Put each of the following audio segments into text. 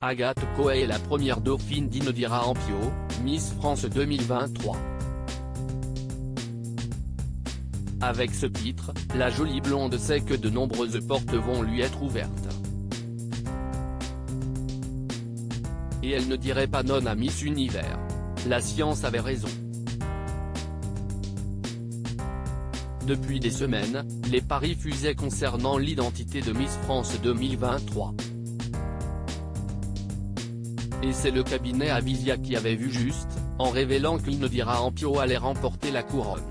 Agathe Coët est la première dauphine d'Inodira Ampio, Miss France 2023. Avec ce titre, la jolie blonde sait que de nombreuses portes vont lui être ouvertes. Et elle ne dirait pas non à Miss Univers. La science avait raison. Depuis des semaines, les paris fusaient concernant l'identité de Miss France 2023. Et c'est le cabinet Avisia qui avait vu juste, en révélant qu'Inodira Ampio allait remporter la couronne.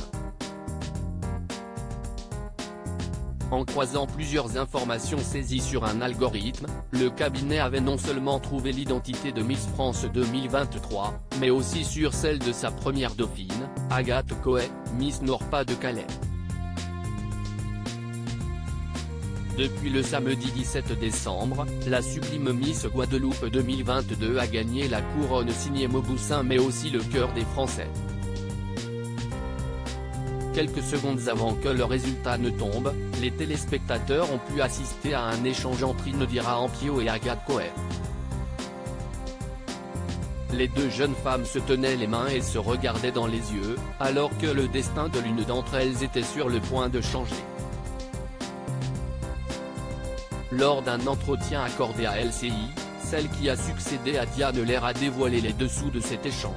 En croisant plusieurs informations saisies sur un algorithme, le cabinet avait non seulement trouvé l'identité de Miss France 2023, mais aussi sur celle de sa première dauphine, Agathe Coët, Miss Nord-Pas-de-Calais. Depuis le samedi 17 décembre, la sublime Miss Guadeloupe 2022 a gagné la couronne signée Mauboussin mais aussi le cœur des Français. Quelques secondes avant que le résultat ne tombe, les téléspectateurs ont pu assister à un échange entre Inodira Ampio et Agathe Coët. Les deux jeunes femmes se tenaient les mains et se regardaient dans les yeux, alors que le destin de l'une d'entre elles était sur le point de changer. Lors d'un entretien accordé à LCI, celle qui a succédé à Diane Lair a dévoilé les dessous de cet échange.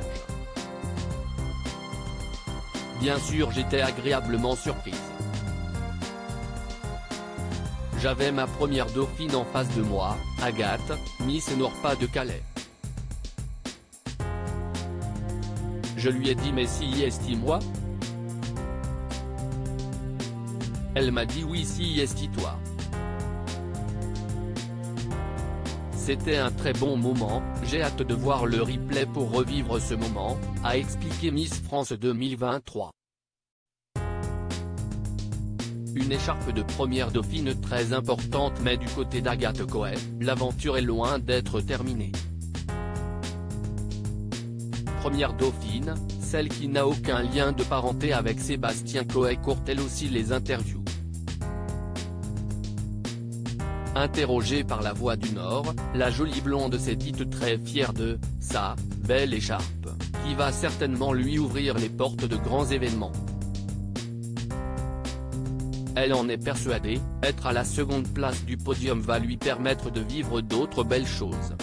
Bien sûr, j'étais agréablement surprise. J'avais ma première dauphine en face de moi, Agathe, Miss Nord-Pas-de-Calais. Je lui ai dit mais si esti-moi. Elle m'a dit oui si esti-toi. C'était un très bon moment, j'ai hâte de voir le replay pour revivre ce moment, a expliqué Miss France 2023. Une écharpe de première dauphine très importante mais du côté d'Agathe Coët, l'aventure est loin d'être terminée. Première dauphine, celle qui n'a aucun lien de parenté avec Sébastien Coët court elle aussi les interviews. Interrogée par La Voix du Nord, la jolie blonde s'est dite très fière de sa belle écharpe, qui va certainement lui ouvrir les portes de grands événements. Elle en est persuadée, être à la seconde place du podium va lui permettre de vivre d'autres belles choses.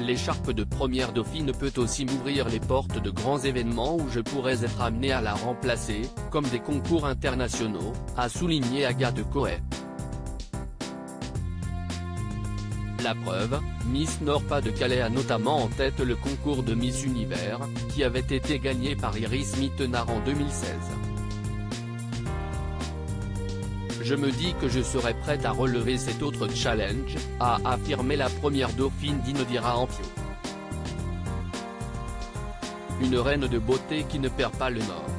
L'écharpe de première dauphine peut aussi m'ouvrir les portes de grands événements où je pourrais être amené à la remplacer, comme des concours internationaux, a souligné Agathe Coët. La preuve, Miss Nord-Pas-de-Calais a notamment en tête le concours de Miss Univers, qui avait été gagné par Iris Mittenard en 2016. Je me dis que je serai prête à relever cet autre challenge, a affirmé la première dauphine d'Inodira Ampio. Une reine de beauté qui ne perd pas le nord.